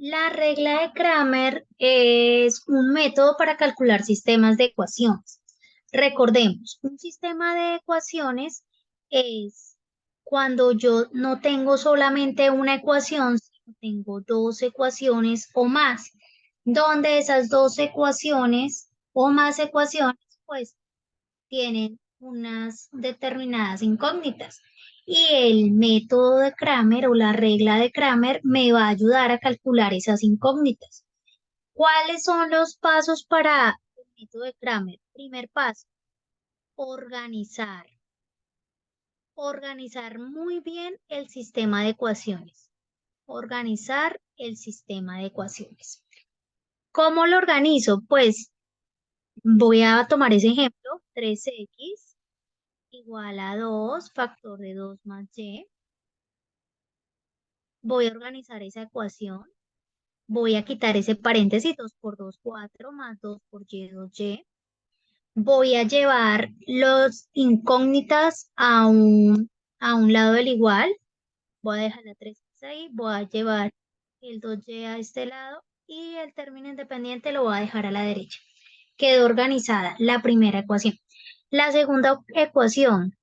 La regla de Kramer es un método para calcular sistemas de ecuaciones. Recordemos, un sistema de ecuaciones es cuando yo no tengo solamente una ecuación, sino tengo dos ecuaciones o más, donde esas dos ecuaciones o más ecuaciones, pues tienen unas determinadas incógnitas. Y el método de Kramer o la regla de Kramer me va a ayudar a calcular esas incógnitas. ¿Cuáles son los pasos para el método de Kramer? Primer paso, organizar. Organizar muy bien el sistema de ecuaciones. Organizar el sistema de ecuaciones. ¿Cómo lo organizo? Pues voy a tomar ese ejemplo, 3x igual a 2 factor de 2 más y. Voy a organizar esa ecuación. Voy a quitar ese paréntesis, 2 por 2 4 más 2 por y, 2y. Voy a llevar los incógnitas a un lado del igual. Voy a dejar la 3 ahí. Voy a llevar el 2y a este lado y el término independiente lo voy a dejar a la derecha. Quedó organizada la primera ecuación. La segunda ecuación,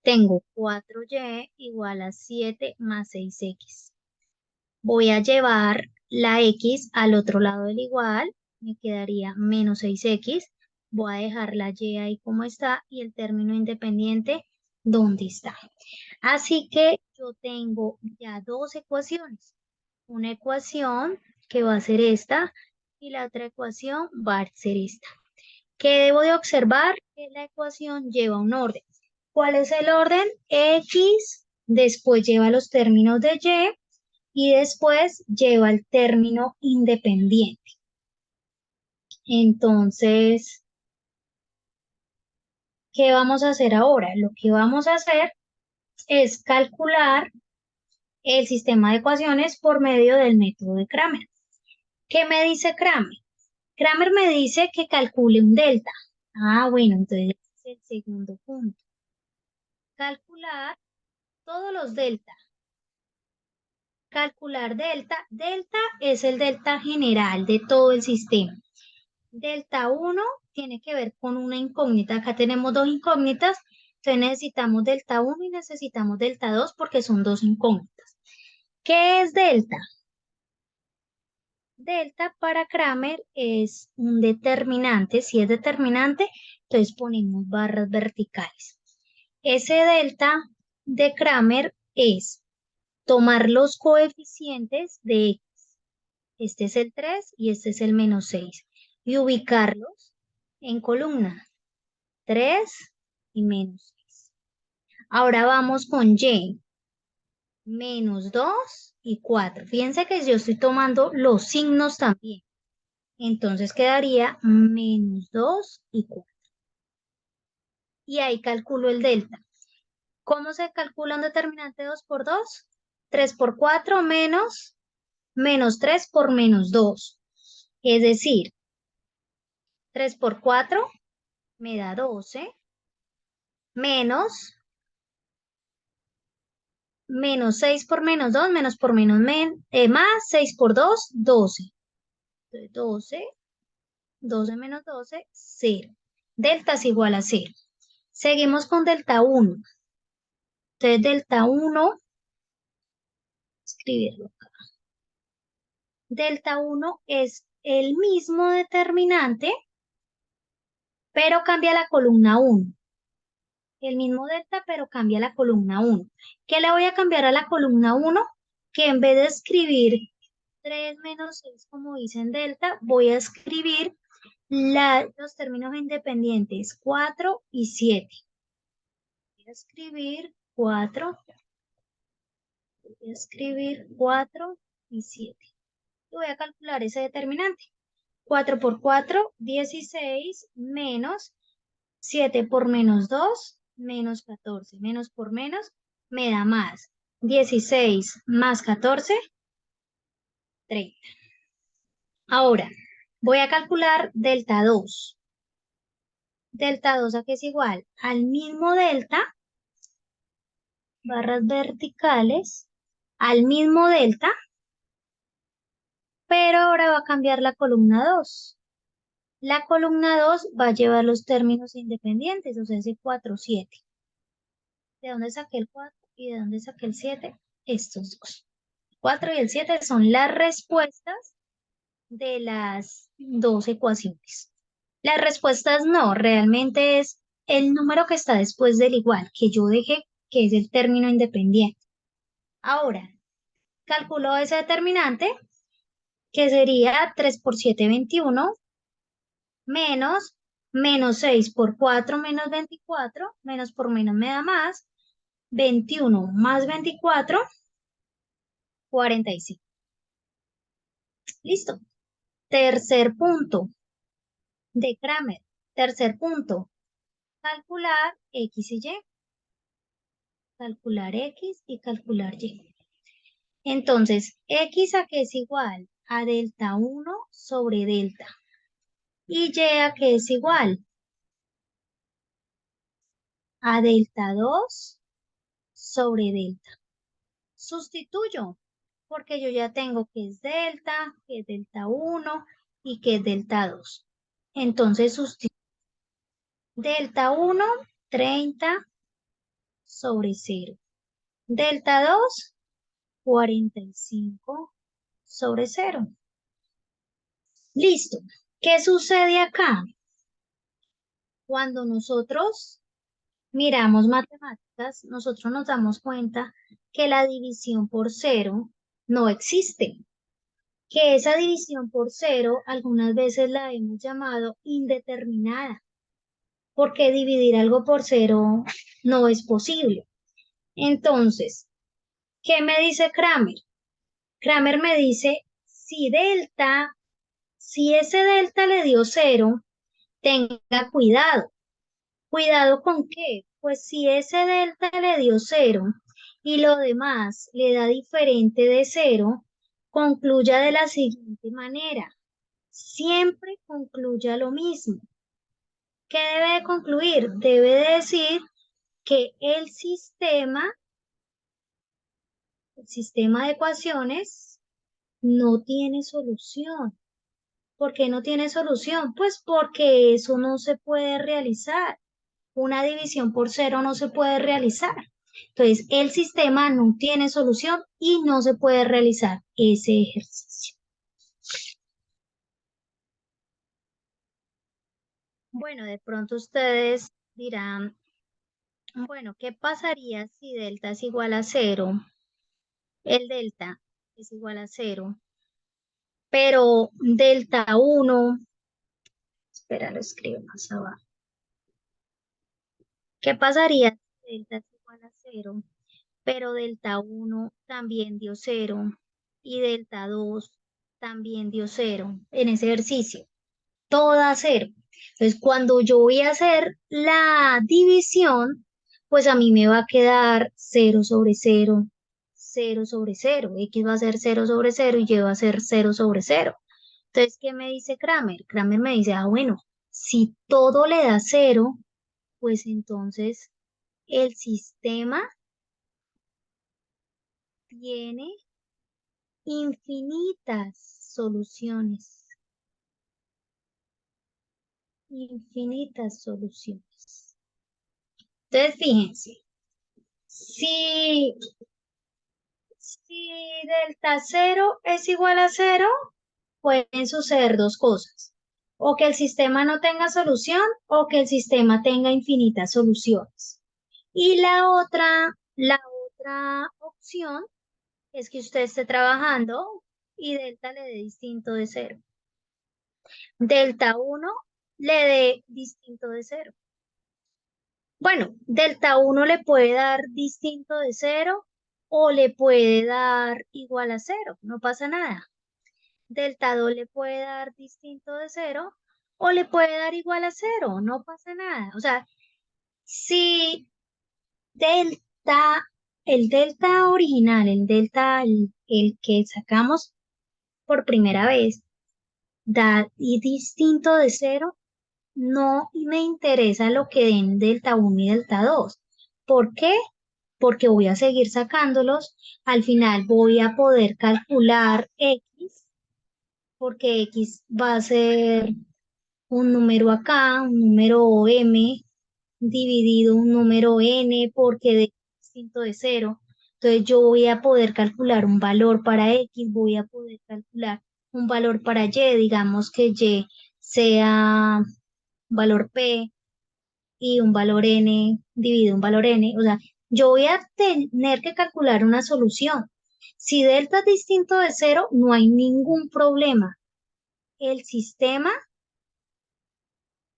tengo 4y igual a 7 más 6x. Voy a llevar la x al otro lado del igual, me quedaría menos 6x. Voy a dejar la y ahí como está y el término independiente donde está. Así que yo tengo ya dos ecuaciones. Una ecuación que va a ser esta y la otra ecuación va a ser esta. ¿Qué debo de observar? Que la ecuación lleva un orden. ¿Cuál es el orden? X, después lleva los términos de y después lleva el término independiente. Entonces, ¿qué vamos a hacer ahora? Lo que vamos a hacer es calcular el sistema de ecuaciones por medio del método de Kramer. ¿Qué me dice Kramer? Kramer me dice que calcule un delta. Ah, bueno, entonces ese es el segundo punto. Calcular todos los delta. Calcular delta. Delta es el delta general de todo el sistema. Delta 1 tiene que ver con una incógnita. Acá tenemos dos incógnitas. Entonces necesitamos delta 1 y necesitamos delta 2 porque son dos incógnitas. ¿Qué es delta? Delta para Kramer es un determinante. Si es determinante, entonces ponemos barras verticales. Ese delta de Kramer es tomar los coeficientes de x. Este es el 3 y este es el menos 6. Y ubicarlos en columna. 3 y menos 6. Ahora vamos con y. Menos 2 y 4. Fíjense que yo estoy tomando los signos también. Entonces quedaría menos 2 y 4. Y ahí calculo el delta. ¿Cómo se calcula un determinante 2 por 2? 3 por 4 menos 3 por menos 2. Es decir, 3 por 4 me da 12 menos menos 6 por menos 2, menos por menos más 6 por 2, 12. Entonces 12 menos 12, 0. Delta es igual a 0. Seguimos con delta 1. Entonces delta 1, escribirlo acá. Delta 1 es el mismo determinante, pero cambia la columna 1. El mismo delta, pero cambia la columna 1. ¿Qué le voy a cambiar a la columna 1? Que en vez de escribir 3 menos 6 como dice en delta, voy a escribir los términos independientes 4 y 7. Voy a escribir 4, voy a escribir 4 y 7. Y voy a calcular ese determinante. 4 por 4, 16 menos 7 por menos 2, menos 14. Menos por menos me da más. 16 más 14, 30. Ahora, voy a calcular delta 2. Delta 2 aquí es igual al mismo delta, barras verticales, al mismo delta, pero ahora va a cambiar la columna 2. La columna 2 va a llevar los términos independientes, o sea, ese 4, 7. ¿De dónde saqué el 4 y de dónde saqué el 7? Estos dos. 4 y el 7 son las respuestas de las dos ecuaciones. Las respuestas no, realmente es el número que está después del igual, que yo dejé, que es el término independiente. Ahora, calculo ese determinante, que sería 3 por 7, 21, menos 6 por 4, menos 24, menos por menos me da más, 21 más 24, 45. Listo. Tercer punto de Kramer. Tercer punto, calcular X y Y. Calcular X y calcular Y. Entonces, X a que es igual a delta 1 sobre delta. Y Y a que es igual a delta 2 sobre delta. Sustituyo, porque yo ya tengo que es delta 1 y que es delta 2. Entonces, sustituyo delta 1, 30 sobre 0. Delta 2, 45 sobre 0. Listo. ¿Qué sucede acá? Cuando nosotros miramos matemáticas, nosotros nos damos cuenta que la división por 0 no existe. Que esa división por 0 algunas veces la hemos llamado indeterminada, porque dividir algo por 0 no es posible. Entonces, ¿qué me dice Kramer? Kramer me dice, si ese delta le dio 0, tenga cuidado. ¿Cuidado con qué? Pues si ese delta le dio 0 y lo demás le da diferente de 0, concluya de la siguiente manera. Siempre concluya lo mismo. ¿Qué debe de concluir? Debe de decir que el sistema de ecuaciones no tiene solución. ¿Por qué no tiene solución? Pues porque eso no se puede realizar. Una división por 0 no se puede realizar. Entonces, el sistema no tiene solución y no se puede realizar ese ejercicio. Bueno, de pronto ustedes dirán, bueno, ¿qué pasaría si delta es igual a 0? El delta es igual a 0, pero delta 1, espera, lo escribo más abajo. ¿Qué pasaría si delta es igual a 0, pero delta 1 también dio 0 y delta 2 también dio 0 en ese ejercicio? Toda 0. Entonces, cuando yo voy a hacer la división, pues a mí me va a quedar 0 sobre 0, 0 sobre 0. X va a ser 0 sobre 0 y Y va a ser 0 sobre 0. Entonces, ¿qué me dice Kramer? Kramer me dice, bueno, si todo le da 0, pues entonces el sistema tiene infinitas soluciones. Infinitas soluciones. Entonces, fíjense, si, si delta 0 es igual a 0, pueden suceder dos cosas. O que el sistema no tenga solución o que el sistema tenga infinitas soluciones. Y la otra opción es que usted esté trabajando y delta le dé distinto de 0. Delta 1 le dé distinto de 0. Bueno, delta 1 le puede dar distinto de 0 o le puede dar igual a 0, no pasa nada. Delta 2 le puede dar distinto de 0 o le puede dar igual a 0, no pasa nada. O sea, si delta, el delta original, el que sacamos por primera vez, da y distinto de 0, no me interesa lo que den delta 1 y delta 2. ¿Por qué? Porque voy a seguir sacándolos. Al final voy a poder calcular X porque X va a ser un número acá, un número M, dividido un número N, porque de distinto de cero. Entonces yo voy a poder calcular un valor para X, voy a poder calcular un valor para Y, digamos que Y sea un valor P y un valor N dividido un valor N. O sea, yo voy a tener que calcular una solución. Si delta es distinto de cero, no hay ningún problema. El sistema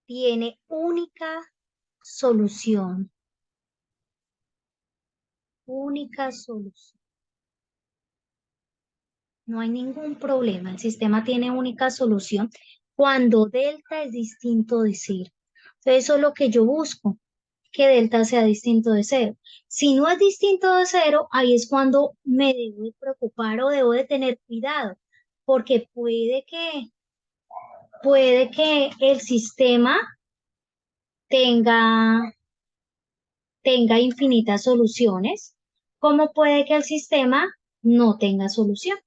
tiene única solución, única solución. No hay ningún problema. El sistema tiene única solución cuando delta es distinto de cero. Entonces, eso es lo que yo busco, que delta sea distinto de cero. Si no es distinto de cero, ahí es cuando me debo de preocupar o debo de tener cuidado, porque puede que el sistema tenga, tenga infinitas soluciones, como puede que el sistema no tenga solución.